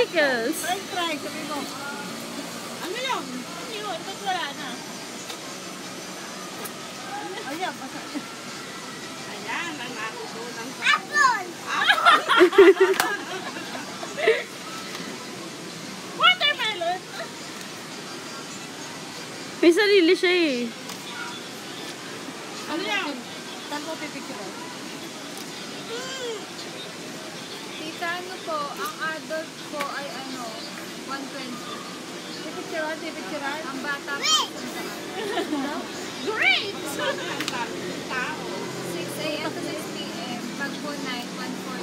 pickles. French fries, sabi mo. Ano yun? Ano yun? Ba't wala na? Ayan, basta. Ayan, ang natutunan sa... Apple! Watermelon! May sarili siya eh. Ano yan? Saan mo pipicture? Tita, ano po, ang adult po ay ano, 120. Pipicturean? Ang bata po, Great! Ang sabi ng tao. 6 a.m. to 6 p.m. Pag po night, 140.